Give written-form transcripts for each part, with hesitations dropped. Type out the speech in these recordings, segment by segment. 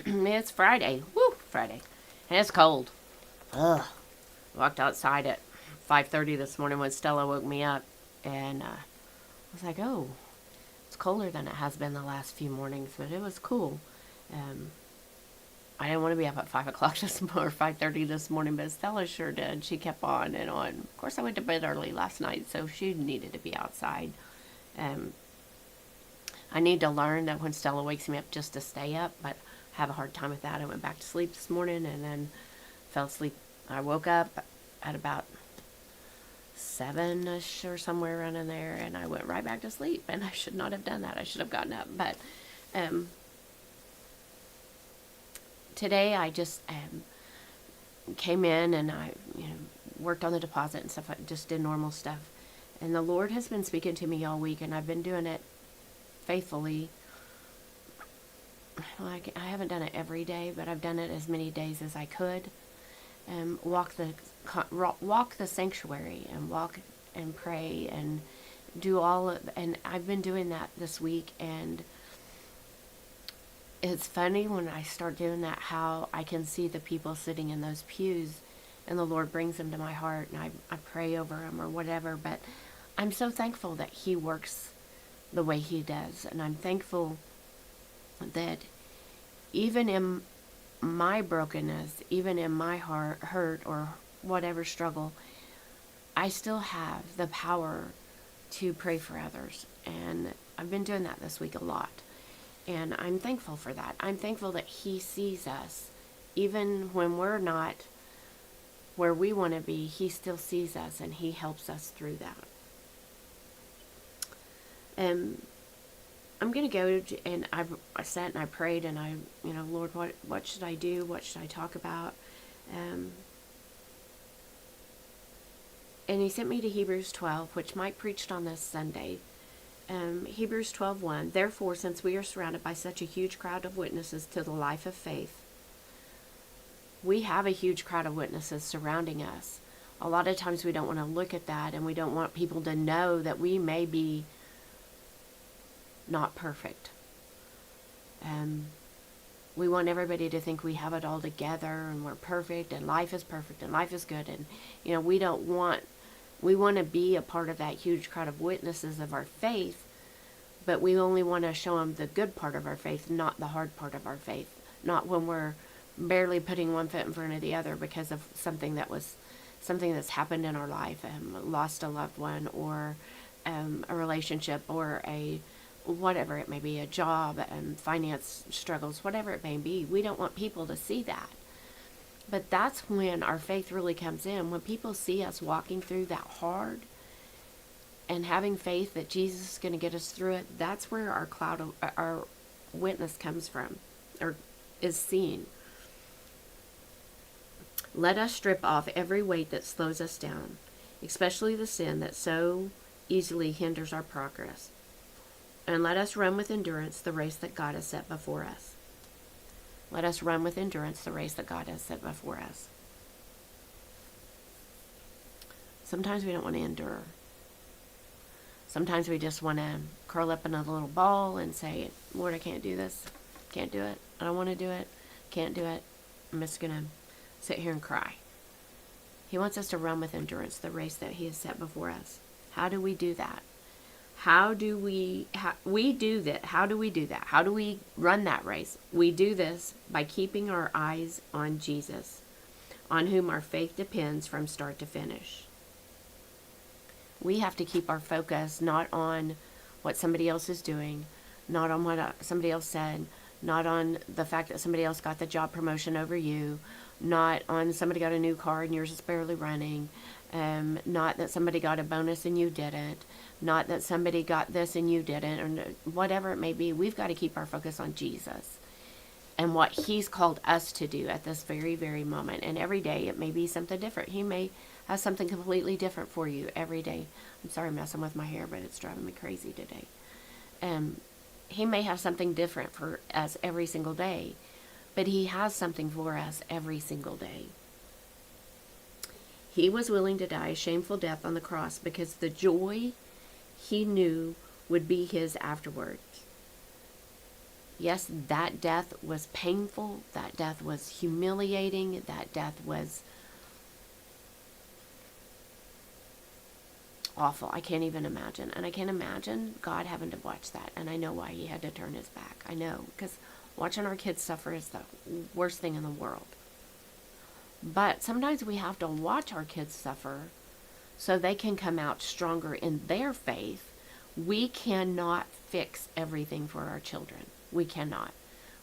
It's Friday. Woo, Friday. And it's cold. Ugh. Walked outside at 5:30 this morning when Stella woke me up. And I was like, oh, it's colder than it has been the last few mornings. But it was cool. I didn't want to be up at 5 o'clock this morning, or 5:30 this morning, but Stella sure did. She kept on and on. Of course, I went to bed early last night, so she needed to be outside. I need to learn that when Stella wakes me up just to stay up, but I have a hard time with that. I went back to sleep this morning and then fell asleep. I woke up at about 7-ish or somewhere around in there, and I went right back to sleep, and I should not have done that. I should have gotten up, but today I just came in and I worked on the deposit and stuff. I just did normal stuff, and the Lord has been speaking to me all week, and I've been doing it faithfully. I haven't done it every day, but I've done it as many days as I could. Walk the sanctuary and walk and pray and do and I've been doing that this week, and it's funny when I start doing that how I can see the people sitting in those pews, and the Lord brings them to my heart, and I pray over them or whatever. But I'm so thankful that He works the way He does, and I'm thankful that even in my brokenness, even in my hurt or whatever struggle, I still have the power to pray for others, and I've been doing that this week a lot, and I'm thankful for that. I'm thankful that He sees us even when we're not where we want to be. He still sees us, and He helps us through that. I'm going to go and I sat and I prayed, and Lord, what should I do? What should I talk about? And He sent me to Hebrews 12, which Mike preached on this Sunday. Hebrews 12:1. Therefore, since we are surrounded by such a huge crowd of witnesses to the life of faith, we have a huge crowd of witnesses surrounding us. A lot of times we don't want to look at that, and we don't want people to know that we may be not perfect. We want everybody to think we have it all together and we're perfect and life is perfect and life is good, and we want to be a part of that huge crowd of witnesses of our faith, but we only want to show them the good part of our faith, not the hard part of our faith, not when we're barely putting one foot in front of the other because of something that's happened in our life, lost a loved one, or a relationship, or whatever it may be, a job, finance struggles, whatever it may be. We don't want people to see that. But that's when our faith really comes in. When people see us walking through that hard and having faith that Jesus is going to get us through it, that's where our witness comes from, or is seen. Let us strip off every weight that slows us down, especially the sin that so easily hinders our progress. And let us run with endurance the race that God has set before us. Let us run with endurance the race that God has set before us. Sometimes we don't want to endure. Sometimes we just want to curl up in a little ball and say, Lord, I can't do this. Can't do it. I don't want to do it. Can't do it. I'm just going to sit here and cry. He wants us to run with endurance the race that He has set before us. How do we do that? How do we do that? How do we do that? How do we run that race? We do this by keeping our eyes on Jesus, on whom our faith depends from start to finish. We have to keep our focus not on what somebody else is doing, not on what somebody else said, not on the fact that somebody else got the job promotion over you, not on somebody got a new car and yours is barely running, not that somebody got a bonus and you didn't, not that somebody got this and you didn't, or whatever it may be. We've got to keep our focus on Jesus and what He's called us to do at this very, very moment. And every day it may be something different. He may have something completely different for you every day. I'm sorry I'm messing with my hair, but it's driving me crazy today. He may have something different for us every single day, but He has something for us every single day. He was willing to die a shameful death on the cross because the joy He knew would be His afterwards. Yes, that death was painful. That death was humiliating. That death was awful. I can't even imagine. And I can't imagine God having to watch that. And I know why he had to turn his back. I know, because watching our kids suffer is the worst thing in the world. But sometimes we have to watch our kids suffer so they can come out stronger in their faith. We cannot fix everything for our children. We cannot.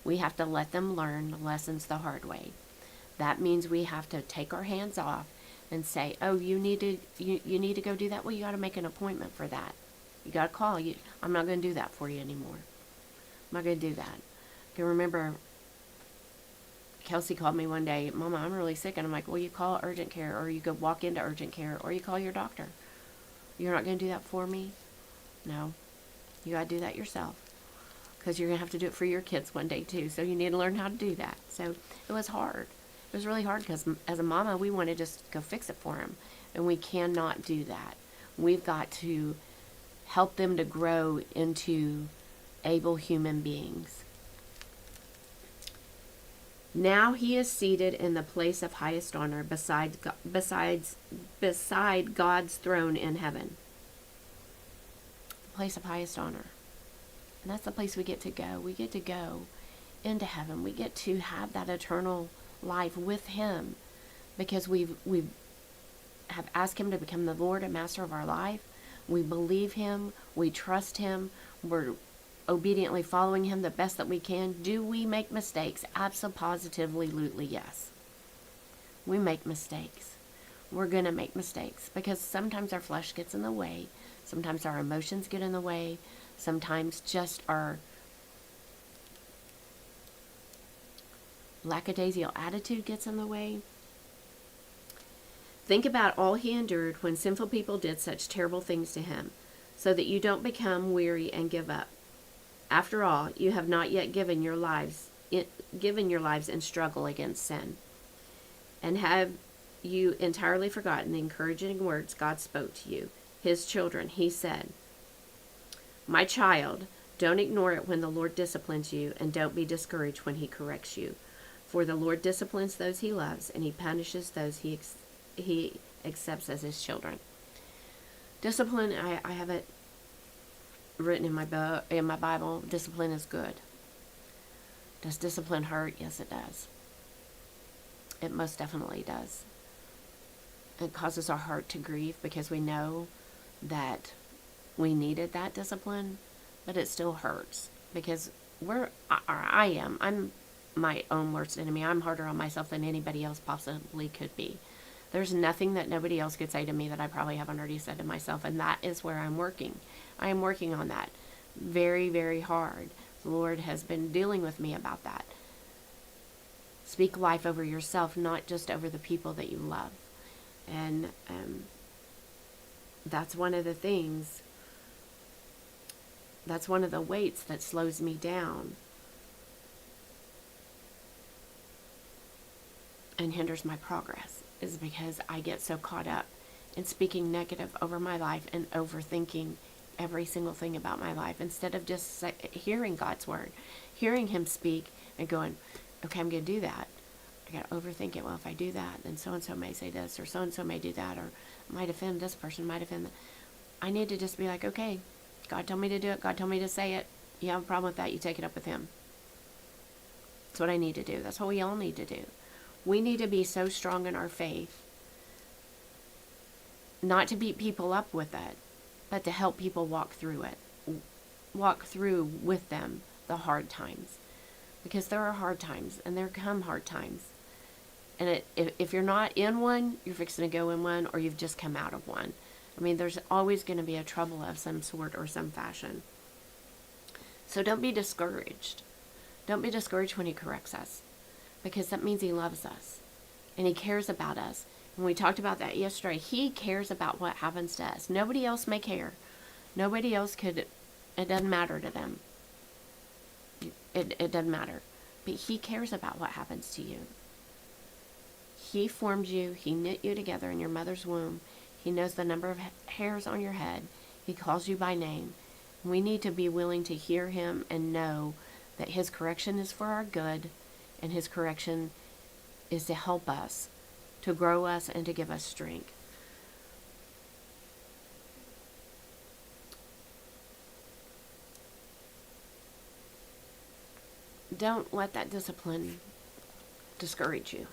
We have to let them learn lessons the hard way. That means we have to take our hands off and say, oh, you need to go do that. Well, you got to make an appointment for that. You got to call. I'm not going to do that for you anymore. I'm not going to do that. I can remember Kelsey called me one day, Mama, I'm really sick. And I'm like, well, you call urgent care, or you go walk into urgent care, or you call your doctor. You're not going to do that for me? No. You got to do that yourself, because you're going to have to do it for your kids one day too. So you need to learn how to do that. So it was hard. It was really hard, because as a mama, we want to just go fix it for them. And we cannot do that. We've got to help them to grow into able human beings. Now he is seated in the place of highest honor beside God's throne in heaven. The place of highest honor. And that's the place we get to go. We get to go into heaven. We get to have that eternal life with him, because we have asked him to become the Lord and Master of our life. We believe him. We trust him. We're obediently following him the best that we can. Do we make mistakes? Absolutely, yes. We make mistakes. We're going to make mistakes, because sometimes our flesh gets in the way. Sometimes our emotions get in the way. Sometimes just our lackadaisical attitude gets in the way. Think about all he endured when sinful people did such terrible things to him, so that you don't become weary and give up. After all, you have not yet given your lives in struggle against sin. And have you entirely forgotten the encouraging words God spoke to you, his children? He said, my child, don't ignore it when the Lord disciplines you, and don't be discouraged when he corrects you. For the Lord disciplines those he loves, and he punishes those he accepts as his children. Discipline, I have it written in my Bible. Discipline is good. Does discipline hurt? Yes, it does. It most definitely does. It causes our heart to grieve, because we know that we needed that discipline, but it still hurts, because I'm my own worst enemy. I'm harder on myself than anybody else possibly could be. There's nothing that nobody else could say to me that I probably haven't already said to myself, and that is where I'm working. I am working on that very, very hard. The Lord has been dealing with me about that. Speak life over yourself, not just over the people that you love. And that's one of the things, that's one of the weights that slows me down and hinders my progress, is because I get so caught up in speaking negative over my life and overthinking every single thing about my life, instead of just hearing God's word, hearing him speak and going, okay, I'm going to do that. I got to overthink it. Well, if I do that, then so-and-so may say this, or so-and-so may do that, or might offend this person, might offend that. I need to just be like, okay, God told me to do it. God told me to say it. You have a problem with that, you take it up with him. That's what I need to do. That's what we all need to do. We need to be so strong in our faith, not to beat people up with it, but to help people walk through it. Walk through with them the hard times. Because there are hard times, and there come hard times. And if you're not in one, you're fixing to go in one, or you've just come out of one. I mean, there's always going to be a trouble of some sort or some fashion. So don't be discouraged. Don't be discouraged when he corrects us, because that means he loves us and he cares about us. And we talked about that yesterday. He cares about what happens to us. Nobody else may care. Nobody else could. It doesn't matter to them. It doesn't matter. But he cares about what happens to you. He formed you. He knit you together in your mother's womb. He knows the number of hairs on your head. He calls you by name. We need to be willing to hear him and know that his correction is for our good, and his correction is to help us, to grow us, and to give us strength. Don't let that discipline discourage you.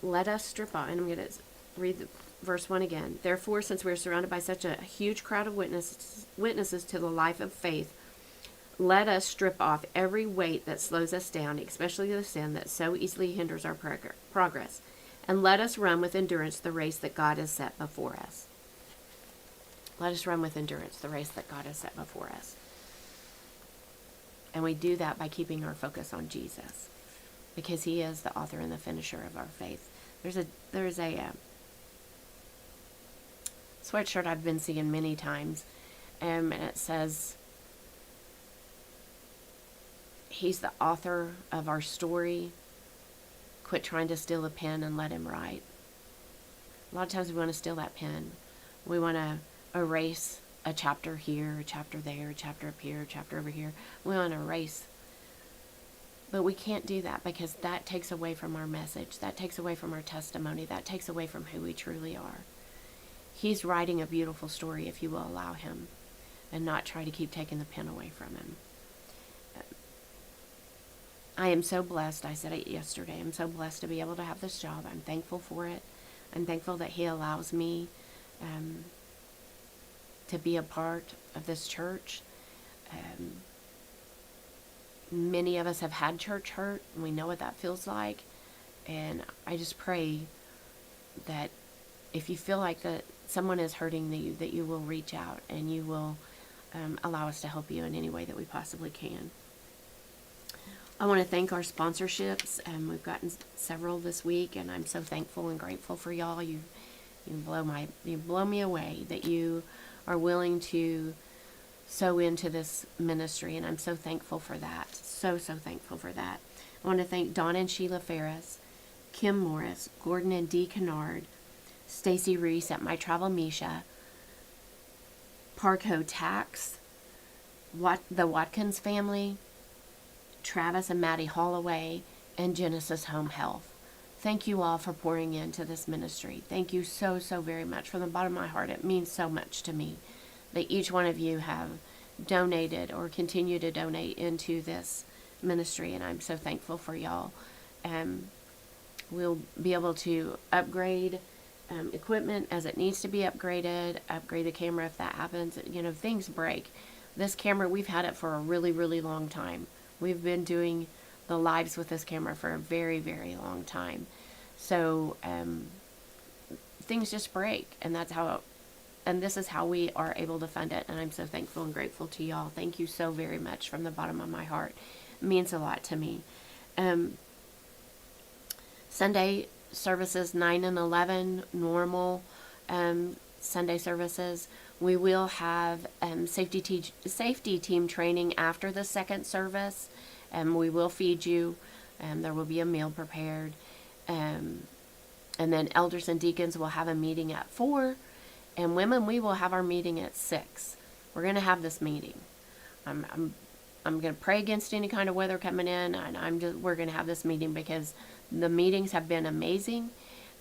Let us strip off, and I'm going to read verse 1 again. Therefore, since we are surrounded by such a huge crowd of witnesses to the life of faith, let us strip off every weight that slows us down, especially the sin that so easily hinders our progress, and let us run with endurance the race that God has set before us. Let us run with endurance the race that God has set before us. And we do that by keeping our focus on Jesus, because he is the author and the finisher of our faith. There's a sweatshirt I've been seeing many times, and it says, he's the author of our story. Quit trying to steal a pen and let him write. A lot of times we want to steal that pen. We want to erase a chapter here, a chapter there, a chapter up here, a chapter over here. We want to erase. But we can't do that, because that takes away from our message. That takes away from our testimony. That takes away from who we truly are. He's writing a beautiful story if you will allow him, and not try to keep taking the pen away from him. I am so blessed. I said it yesterday. I'm so blessed to be able to have this job. I'm thankful for it. I'm thankful that he allows me to be a part of this church. Many of us have had church hurt, and we know what that feels like. And I just pray that if you feel like that someone is hurting you, that you will reach out and you will allow us to help you in any way that we possibly can. I want to thank our sponsorships. We've gotten several this week, and I'm so thankful and grateful for y'all. You blow me away that you are willing to sow into this ministry, and I'm so thankful for that. So thankful for that. I want to thank Dawn and Sheila Ferris, Kim Morris, Gordon and Dee Kennard, Stacy Reese at My Travel Misha, Parco Tax, the Watkins family, Travis and Maddie Holloway, and Genesis Home Health. Thank you all for pouring into this ministry. Thank you so very much. From the bottom of my heart, it means so much to me that each one of you have donated or continue to donate into this ministry, and I'm so thankful for y'all. We'll be able to upgrade equipment as it needs to be upgraded, upgrade the camera if that happens. Things break. This camera, we've had it for a really long time. We've been doing the lives with this camera for a very long time. So things just break, and this is how we are able to fund it, and I'm so thankful and grateful to y'all. Thank you so very much from the bottom of my heart. It means a lot to me. Sunday services 9 and 11, normal Sunday services. We will have safety team training after the second service. We will feed you. There will be a meal prepared. And then elders and deacons will have a meeting at 4. And women, we will have our meeting at 6. We're going to have this meeting. I'm going to pray against any kind of weather coming in, and we're going to have this meeting because the meetings have been amazing,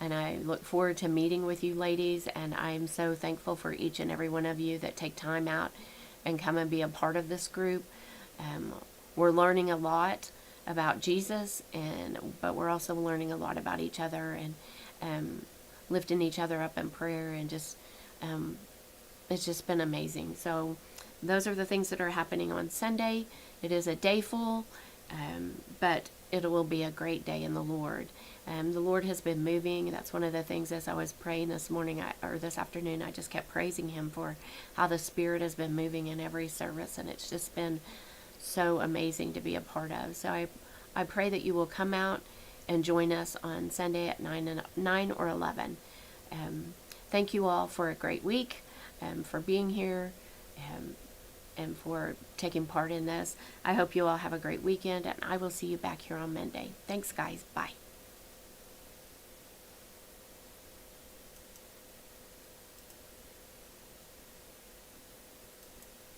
and I look forward to meeting with you ladies, and I'm so thankful for each and every one of you that take time out and come and be a part of this group. We're learning a lot about Jesus, but we're also learning a lot about each other, and lifting each other up in prayer, and just it's just been amazing. So those are the things that are happening on Sunday. It is a day full, but it will be a great day in the Lord. The Lord has been moving. That's one of the things as I was praying this morning or this afternoon, I just kept praising him for how the Spirit has been moving in every service, and it's just been so amazing to be a part of. So I pray that you will come out and join us on Sunday at 9 or 11. Thank you all for a great week, for being here, and for taking part in this. I hope you all have a great weekend, and I will see you back here on Monday. Thanks, guys. Bye.